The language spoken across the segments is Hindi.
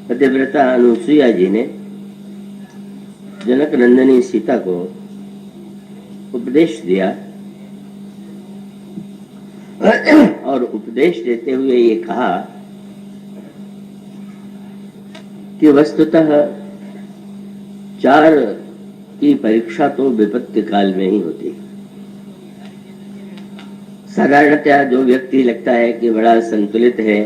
पतिव्रता अनुसुईया जी ने जनक नंदिनी सीता को उपदेश दिया और उपदेश देते हुए ये कहा कि वस्तुतः 4 की परीक्षा तो विपत्ति काल में ही होती है। साधारणतया जो व्यक्ति लगता है कि बड़ा संतुलित है,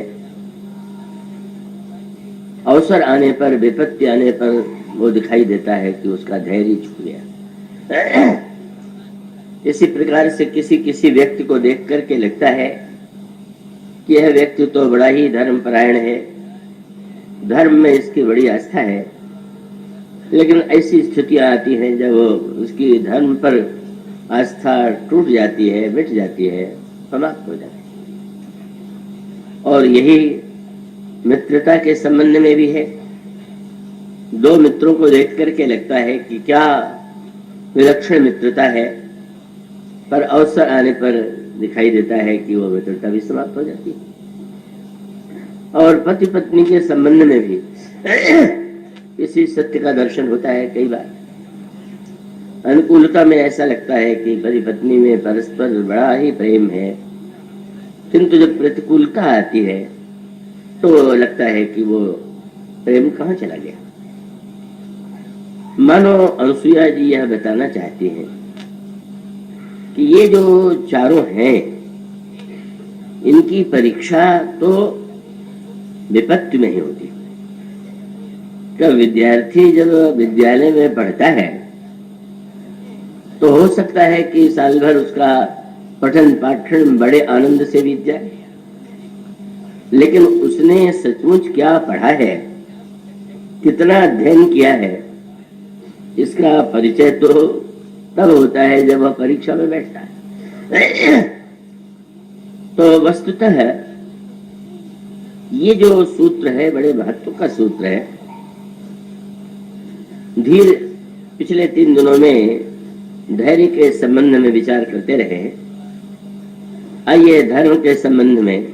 अवसर आने पर, विपत्ति आने पर वो दिखाई देता है कि उसका धैर्य छूट गया। इसी प्रकार से किसी व्यक्ति को देख करके लगता है कि यह व्यक्ति तो बड़ा ही धर्मपरायण है, धर्म में इसकी बड़ी आस्था है, लेकिन ऐसी स्थितियां आती हैं जब उसकी धर्म पर आस्था टूट जाती है, मिट जाती है, समाप्त हो जाती है। और यही मित्रता के संबंध में भी है। 2 मित्रों को देख करके लगता है कि क्या विलक्षण मित्रता है, पर अवसर आने पर दिखाई देता है कि वो मित्रता भी समाप्त हो जाती है। और पति पत्नी के संबंध में भी इसी सत्य का दर्शन होता है। कई बार अनुकूलता में ऐसा लगता है कि पति पत्नी में परस्पर बड़ा ही प्रेम है, किंतु जब प्रतिकूलता आती है तो लगता है कि वो प्रेम कहाँ चला गया। मानो अनुसुईया जी यह बताना चाहती हैं कि ये जो चारों हैं, इनकी परीक्षा तो विपत्ति में ही होती है। जब विद्यार्थी जब विद्यालय में पढ़ता है तो हो सकता है कि साल भर उसका पठन पाठन बड़े आनंद से बीत जाए, लेकिन उसने सचमुच क्या पढ़ा है, कितना अध्ययन किया है, इसका परिचय तो तब होता है जब वह परीक्षा में बैठता है। तो वस्तुतः ये जो सूत्र है बड़े महत्व का सूत्र है। धीर पिछले 3 दिनों में धैर्य के संबंध में विचार करते रहे। आइए धर्म के संबंध में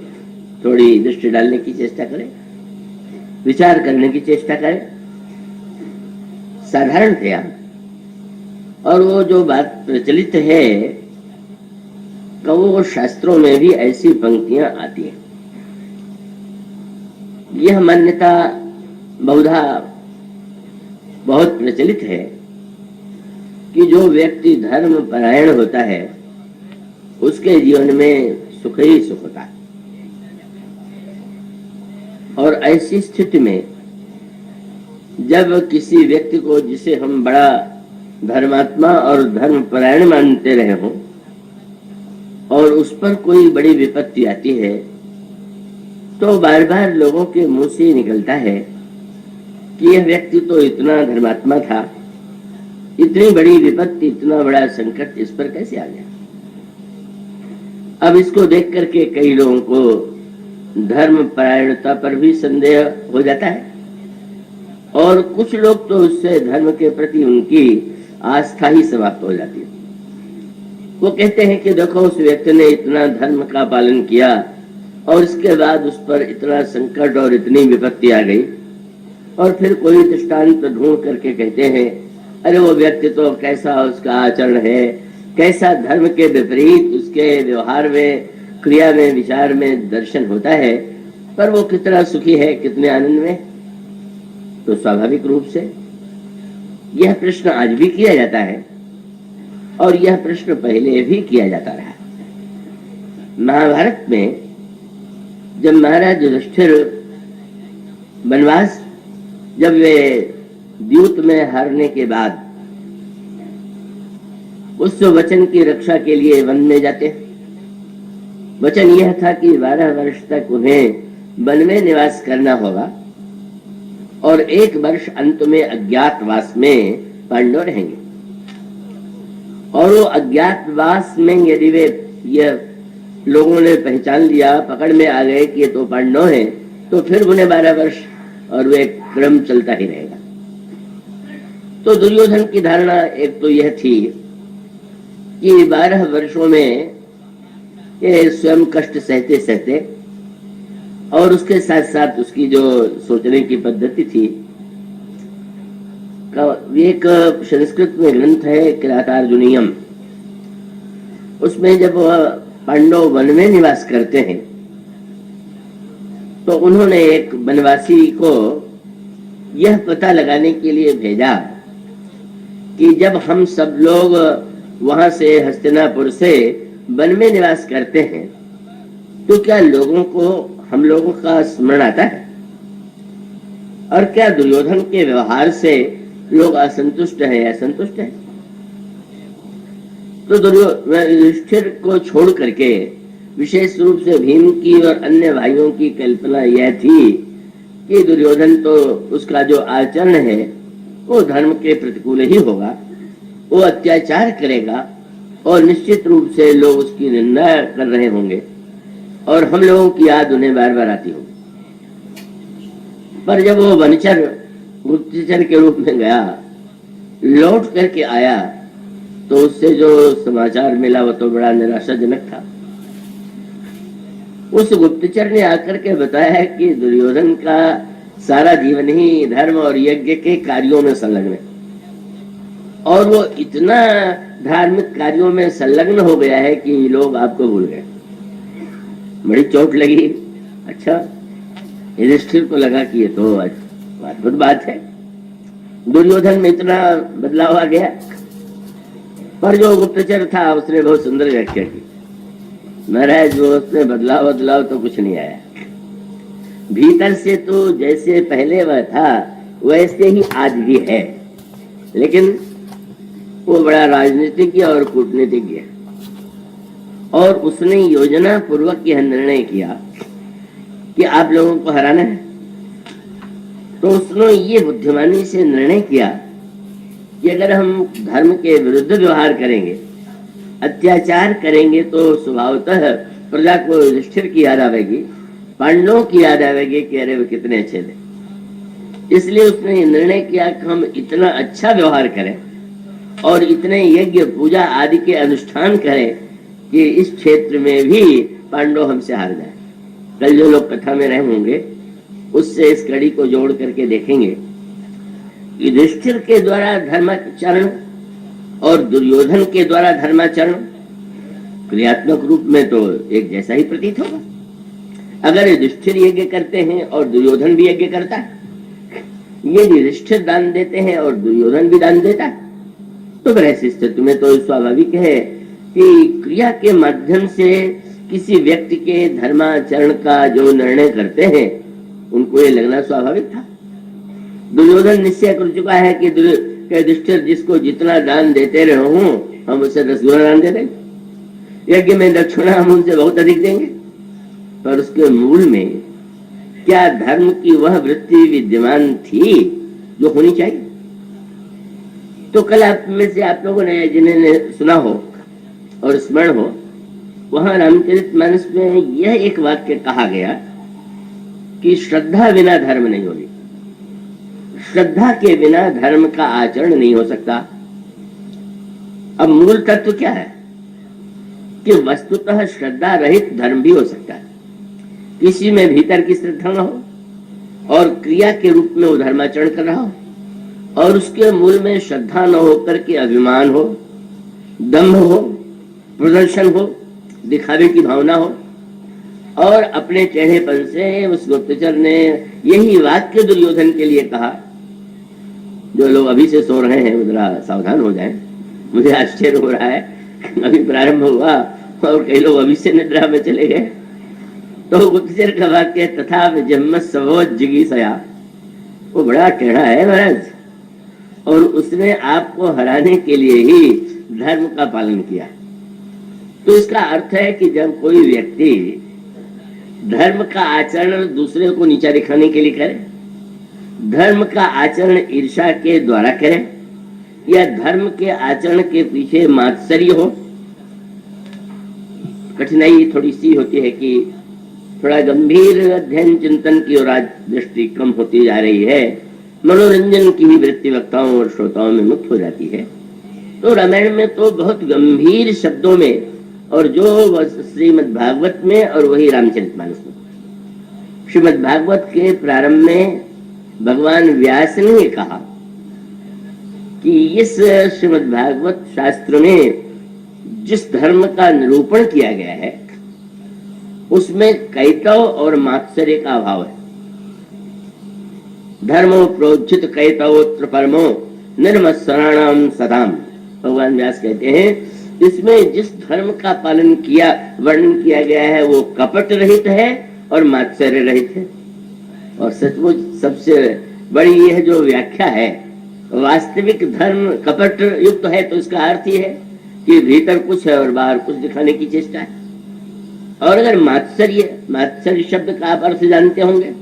थोड़ी दृष्टि डालने की चेष्टा करें, विचार करने की चेष्टा करें। साधारणतया और वो जो बात प्रचलित है, वो शास्त्रों में भी ऐसी पंक्तियां आती हैं। यह मान्यता बहुधा बहुत प्रचलित है कि जो व्यक्ति धर्म परायण होता है उसके जीवन में सुख ही सुख होता है। और ऐसी स्थिति में जब किसी व्यक्ति को, जिसे हम बड़ा धर्मात्मा और धर्मपरायण मानते रहे हों, और उस पर कोई बड़ी विपत्ति आती है, तो बार बार लोगों के मुंह से निकलता है कि यह व्यक्ति तो इतना धर्मात्मा था, इतनी बड़ी विपत्ति, इतना बड़ा संकट इस पर कैसे आ गया। अब इसको देख करके कई लोगों को धर्मपरायणता पर भी संदेह हो जाता है, और कुछ लोग तो उससे धर्म के प्रति उनकी आस्था ही समाप्त हो जाती है। वो कहते हैं कि देखो, उस व्यक्ति ने इतना धर्म का पालन किया और इसके बाद उस पर इतना संकट और इतनी विपत्ति आ गई, और फिर कोई दृष्टांत ढूंढ करके कहते हैं अरे वो व्यक्ति तो कैसा उसका आचरण है, कैसा धर्म के विपरीत उसके व्यवहार में, क्रिया में, विचार में दर्शन होता है, पर वो कितना सुखी है, कितने आनंद में। तो स्वाभाविक रूप से यह प्रश्न आज भी किया जाता है, और यह प्रश्न पहले भी किया जाता रहा। महाभारत में जब महाराज युधिष्ठिर वनवास, जब वे द्यूत में हारने के बाद उस वचन की रक्षा के लिए वन में जाते, वचन यह था कि 12 वर्ष तक उन्हें वन में निवास करना होगा और 1 वर्ष अंत में अज्ञातवास में पांडव रहेंगे। और वो अज्ञातवास में यदि वे यह लोगों ने पहचान लिया, पकड़ में आ गए कि ये तो पांडव हैं, तो फिर उन्हें 12 वर्ष और वे क्रम चलता ही रहेगा। तो दुर्योधन की धारणा एक तो यह थी कि 12 वर्षों में ये स्वयं कष्ट सहते सहते और उसके साथ साथ उसकी जो सोचने की पद्धति थी, एक संस्कृत में ग्रंथ है किरातार्जुनीयम, उसमें जब वह पांडव वन में निवास करते हैं तो उन्होंने एक वनवासी को यह पता लगाने के लिए भेजा कि जब हम सब लोग वहां से हस्तिनापुर से वन में निवास करते हैं तो क्या लोगों को हम लोगों का स्मरण आता है, और क्या दुर्योधन के व्यवहार से लोग असंतुष्ट है या संतुष्ट है। तो युधिष्ठिर को छोड़ करके विशेष रूप से भीम की और अन्य भाइयों की कल्पना यह थी कि दुर्योधन तो उसका जो आचरण है वो धर्म के प्रतिकूल ही होगा, वो अत्याचार करेगा और निश्चित रूप से लोग उसकी निंदा कर रहे होंगे और हम लोगों की याद उन्हें बार बार आती होगी। पर जब वो वनचर गुप्तचर के रूप में गया, लौट करके आया, तो उससे जो समाचार मिला वो तो बड़ा निराशाजनक था। उस गुप्तचर ने आकर के बताया कि दुर्योधन का सारा जीवन ही धर्म और यज्ञ के कार्यों में संलग्न है और वो इतना धार्मिक कार्यों में संलग्न हो गया है कि लोग आपको भूल गए। बड़ी चोट लगी। अच्छा, युधिष्ठिर को लगा कि ये तो अद्भुत बात है, दुर्योधन में इतना बदलाव आ गया। पर जो गुप्तचर था उसने बहुत सुंदर व्याख्या की। महाराज, वो उसमें बदलाव तो कुछ नहीं आया, भीतर से तो जैसे पहले वह था वैसे ही आज भी है, लेकिन वो बड़ा राजनीतिज्ञ और कूटनीतिज्ञ है और उसने योजना पूर्वक यह निर्णय किया कि आप लोगों को हराना है। तो उसने ये बुद्धिमानी से निर्णय किया कि अगर हम धर्म के विरुद्ध व्यवहार करेंगे, अत्याचार करेंगे, तो स्वभावतः प्रजा को युधिष्ठिर की याद आवेगी, पांडवों की याद आवेगी कि अरे वे कितने अच्छे थे। इसलिए उसने निर्णय किया कि हम इतना अच्छा व्यवहार करें और इतने यज्ञ पूजा आदि के अनुष्ठान करें कि इस क्षेत्र में भी पांडव हमसे हार जाए। कल जो लोग कथा में रहे होंगे उससे इस कड़ी को जोड़ करके देखेंगे। युधिष्ठिर के द्वारा धर्माचरण और दुर्योधन के द्वारा धर्माचरण क्रियात्मक रूप में तो एक जैसा ही प्रतीत होगा। अगर युधिष्ठिर यज्ञ करते हैं और दुर्योधन भी यज्ञ करता है, ये युधिष्ठिर दान देते हैं और दुर्योधन भी दान देता है, तो फिर ऐसी स्थिति में तो स्वाभाविक है कि क्रिया के माध्यम से किसी व्यक्ति के धर्माचरण का जो निर्णय करते हैं उनको ये लगना स्वाभाविक था। दुर्योधन निश्चय कर चुका है कि युधिष्ठिर जिसको जितना दान देते रहे हूं हम उसे 10 गुना दान दे देंगे, यज्ञ में दक्षिणा हम उनसे बहुत अधिक देंगे। पर उसके मूल में क्या धर्म की वह वृत्ति विद्यमान थी जो होनी चाहिए? तो कल आप में से आप लोगों ने जिन्हें सुना हो और स्मरण हो, वहां रामचरितमानस में यह एक वाक्य कहा गया कि श्रद्धा बिना धर्म नहीं होगी, श्रद्धा के बिना धर्म का आचरण नहीं हो सकता। अब मूल तत्व क्या है कि वस्तुतः श्रद्धा रहित धर्म भी हो सकता है। किसी में भीतर की श्रद्धा न हो और क्रिया के रूप में वो धर्माचरण कर रहा हो, और उसके मूल में श्रद्धा न होकर के अभिमान हो, दंभ हो, प्रदर्शन हो, दिखावे की भावना हो। और अपने टेढ़ेपन से उस गुप्तचर ने यही वाक्य दुर्योधन के लिए कहा। जो लोग अभी से सो रहे हैं जरा सावधान हो जाएं, मुझे आश्चर्य हो रहा है, अभी प्रारंभ हुआ और कई लोग अभी से निद्रा में चले गए। तो गुप्तचर का वाक्य तथा जम्म सवोज जिगीसया, वो बड़ा टेढ़ा है महाराज, और उसने आपको हराने के लिए ही धर्म का पालन किया। तो इसका अर्थ है कि जब कोई व्यक्ति धर्म का आचरण दूसरे को नीचा दिखाने के लिए करे, धर्म का आचरण ईर्ष्या के द्वारा करे, या धर्म के आचरण के पीछे मात्सर्य हो, कठिनाई थोड़ी सी होती है कि थोड़ा गंभीर अध्ययन चिंतन की ओर आज दृष्टि कम होती जा रही है, मनोरंजन की ही वृत्ति वक्ताओं और श्रोताओं में मुक्त हो जाती है। तो रामायण में तो बहुत गंभीर शब्दों में, और जो श्रीमद् भागवत में और वही रामचरितमानस में, श्रीमद् भागवत के प्रारंभ में भगवान व्यास ने कहा कि इस श्रीमद् भागवत शास्त्र में जिस धर्म का निरूपण किया गया है उसमें कैतव और मात्सर्य का अभाव है। धर्मो प्रोज्झित कैतवोत्र परमो निर्मत्सराणाम सदाम, भगवान व्यास कहते हैं इसमें जिस धर्म का पालन किया वर्णन किया गया है वो कपट रहित है और मात्सर्य रहित है। और सचमुच सबसे बड़ी यह जो व्याख्या है, वास्तविक धर्म कपट युक्त है तो इसका अर्थ ही है कि भीतर कुछ है और बाहर कुछ दिखाने की चेष्टा है। और अगर मात्सर्य शब्द का आप अर्थ जानते होंगे,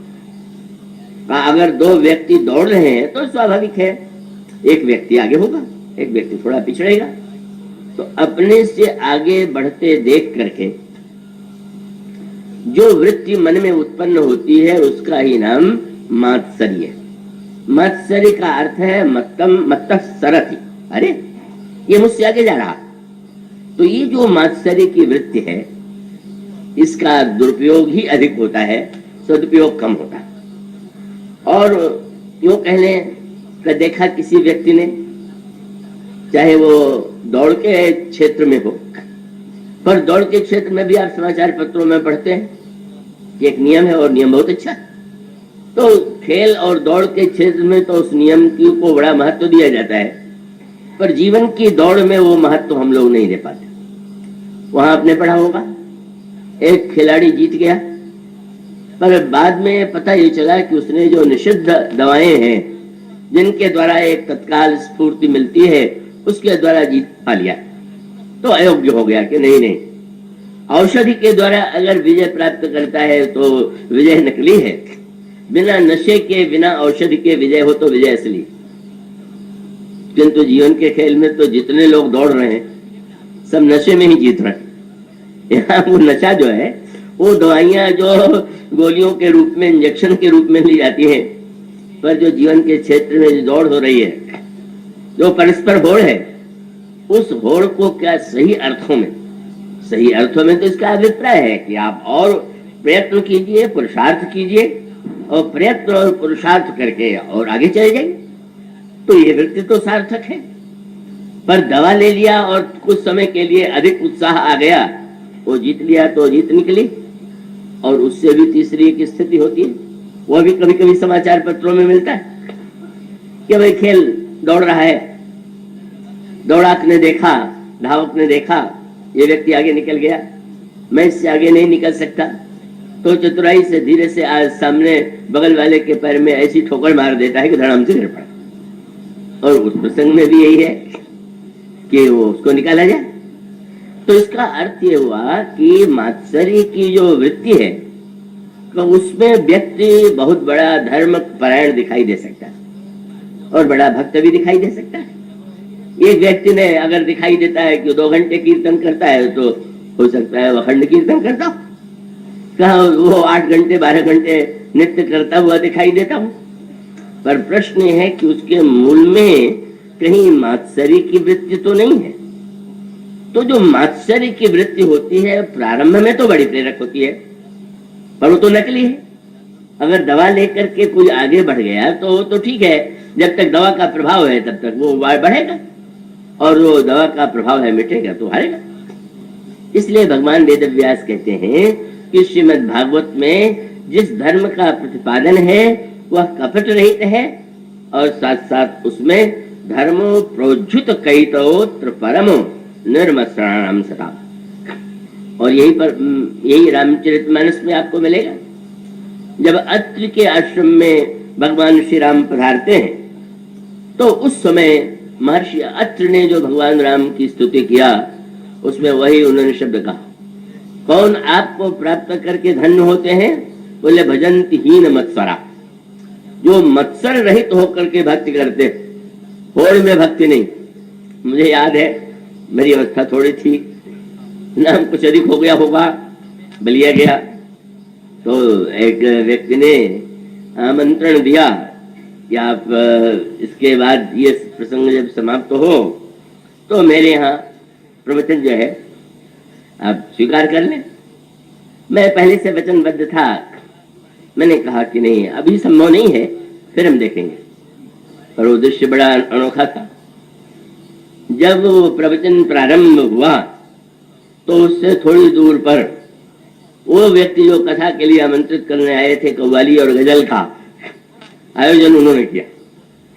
अगर दो व्यक्ति दौड़ रहे हैं तो स्वाभाविक है एक व्यक्ति आगे होगा, एक व्यक्ति थोड़ा पिछड़ेगा। तो अपने से आगे बढ़ते देख करके जो वृत्ति मन में उत्पन्न होती है उसका ही नाम मात्सर्य। मात्सर्य का अर्थ है मत्तः सरति, अरे ये मुझसे आगे जा रहा। तो ये जो मात्सर्य की वृत्ति है इसका दुरुपयोग ही अधिक होता है, सदुपयोग कम होता है। और यूं कह लें कि देखा किसी व्यक्ति ने, चाहे वो दौड़ के क्षेत्र में हो, पर दौड़ के क्षेत्र में भी आप समाचार पत्रों में पढ़ते हैं कि एक नियम है और नियम बहुत अच्छा। तो खेल और दौड़ के क्षेत्र में तो उस नियम को बड़ा महत्व दिया जाता है, पर जीवन की दौड़ में वो महत्व हम लोग नहीं दे पाते। वहां आपने पढ़ा होगा एक खिलाड़ी जीत गया, पर बाद में पता ये चला कि उसने जो निषिद्ध दवाएं हैं जिनके द्वारा एक तत्काल स्फूर्ति मिलती है उसके द्वारा जीत पा लिया, तो अयोग्य हो गया कि नहीं, औषधि के द्वारा अगर विजय प्राप्त करता है तो विजय नकली है, बिना नशे के बिना औषधि के विजय हो तो विजय असली। किंतु जीवन के खेल में तो जितने लोग दौड़ रहे हैं सब नशे में ही जीत रहे हैं। यहाँ वो नशा जो है वो दवाइयां जो गोलियों के रूप में इंजेक्शन के रूप में ली जाती है, पर जो जीवन के क्षेत्र में जो दौड़ हो रही है, जो परस्पर होड़ है, उस होड़ को क्या सही अर्थों में तो इसका अभिप्राय है कि आप और प्रयत्न कीजिए, पुरुषार्थ कीजिए और प्रयत्न और पुरुषार्थ करके और आगे चले जाइए, तो ये वृत्ति तो सार्थक है। पर दवा ले लिया और कुछ समय के लिए अधिक उत्साह आ गया, वो जीत लिया तो जीत निकली। और उससे भी तीसरी एक स्थिति होती है, वो भी कभी कभी समाचार पत्रों में मिलता है कि भाई खेल दौड़ रहा है, दौड़ाक ने देखा, धावक ने देखा ये व्यक्ति आगे निकल गया, मैं इससे आगे नहीं निकल सकता, तो चतुराई से धीरे से आज सामने बगल वाले के पैर में ऐसी ठोकर मार देता है कि धड़ाम से गिर पड़ा। और उस प्रसंग में भी यही है कि वो उसको निकाला जाए। तो इसका अर्थ ये हुआ कि मात्सर्य की जो वृत्ति है तो उसमें व्यक्ति बहुत बड़ा धर्म परायण दिखाई दे सकता है और बड़ा भक्त भी दिखाई दे सकता है। एक व्यक्ति ने अगर दिखाई देता है कि 2 घंटे कीर्तन करता है तो हो सकता है वह खंड कीर्तन करता हो, कहा वो 8 घंटे 12 घंटे नृत्य करता हुआ दिखाई देता हूं। पर प्रश्न है कि उसके मूल में कहीं मात्सर्य की वृत्ति तो नहीं है। तो जो मात्सर्य की वृत्ति होती है प्रारंभ में तो बड़ी प्रेरक होती है, पर वो तो नकली है। अगर दवा लेकर के कोई आगे बढ़ गया तो ठीक है, जब तक दवा का प्रभाव है तब तक वो बढ़ेगा, और वो दवा का प्रभाव है मिटेगा तो हारेगा। इसलिए भगवान वेदव्यास कहते हैं कि श्रीमद् भागवत में जिस धर्म का प्रतिपादन है वह कपट रहित है, और साथ साथ उसमें धर्मो प्रोज्झुत कैतवोत्र परमो निर्मत्सराणाम सताम। और यही रामचरितमानस में आपको मिलेगा। जब अत्रि के आश्रम में भगवान श्री राम पधारते हैं तो उस समय महर्षि अत्रि ने जो भगवान राम की स्तुति किया उसमें वही उन्होंने शब्द कहा, कौन आपको प्राप्त करके धन्य होते हैं? बोले भजंति हीन मत्सरा, जो मत्सर रहित होकर के भक्ति करते, होड़ में भक्ति नहीं। मुझे याद है मेरी अवस्था थोड़ी थी, नाम कुछ अधिक हो गया होगा, बलिया गया, तो एक व्यक्ति ने आमंत्रण दिया कि आप इसके बाद ये प्रसंग जब समाप्त हो तो मेरे यहाँ प्रवचन जो है आप स्वीकार कर लें। मैं पहले से वचनबद्ध था मैंने कहा कि नहीं, अभी संभव नहीं है, फिर हम देखेंगे। पर वो दृश्य बड़ा अनोखा था। जब वो प्रवचन प्रारंभ हुआ तो उससे थोड़ी दूर पर वो व्यक्ति जो कथा के लिए आमंत्रित करने आए थे, कव्वाली और गजल का आयोजन उन्होंने किया,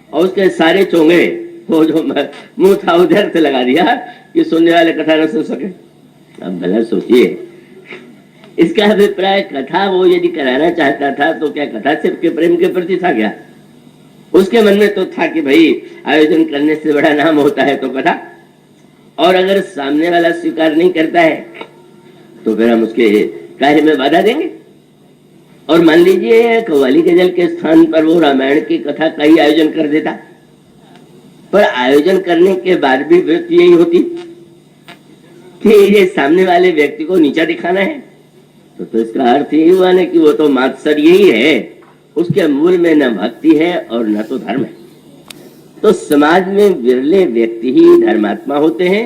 और उसके सारे चोंगे वो जो मुंह था उधर से लगा दिया कि सुनने वाले कथा न सुन सके। अब भला सोचिए, इसका अभिप्राय कथा वो यदि कराना चाहता था तो क्या कथा सिर्फ के प्रेम के प्रति था क्या? उसके मन में तो था कि भाई आयोजन करने से बड़ा नाम होता है तो कथा, और अगर सामने वाला स्वीकार नहीं करता है तो फिर हम उसके कार्य में बाधा देंगे। और मान लीजिए कव्वाली गजल के स्थान पर वो रामायण की कथा का ही आयोजन कर देता, पर आयोजन करने के बाद भी वृत्ति यही होती कि ये सामने वाले व्यक्ति को नीचा दिखाना है, तो इसका अर्थ यही हुआ ना कि वो तो मात्सर्य ही है, उसके मूल में न भक्ति है और न तो धर्म है। तो समाज में विरले व्यक्ति ही धर्मात्मा होते हैं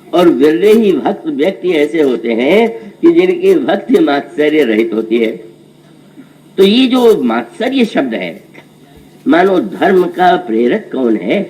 और विरले ही भक्त व्यक्ति ऐसे होते हैं कि जिनकी भक्ति मात्सर्य रहित होती है। तो ये जो मात्सर्य शब्द है, मानो धर्म का प्रेरक कौन है?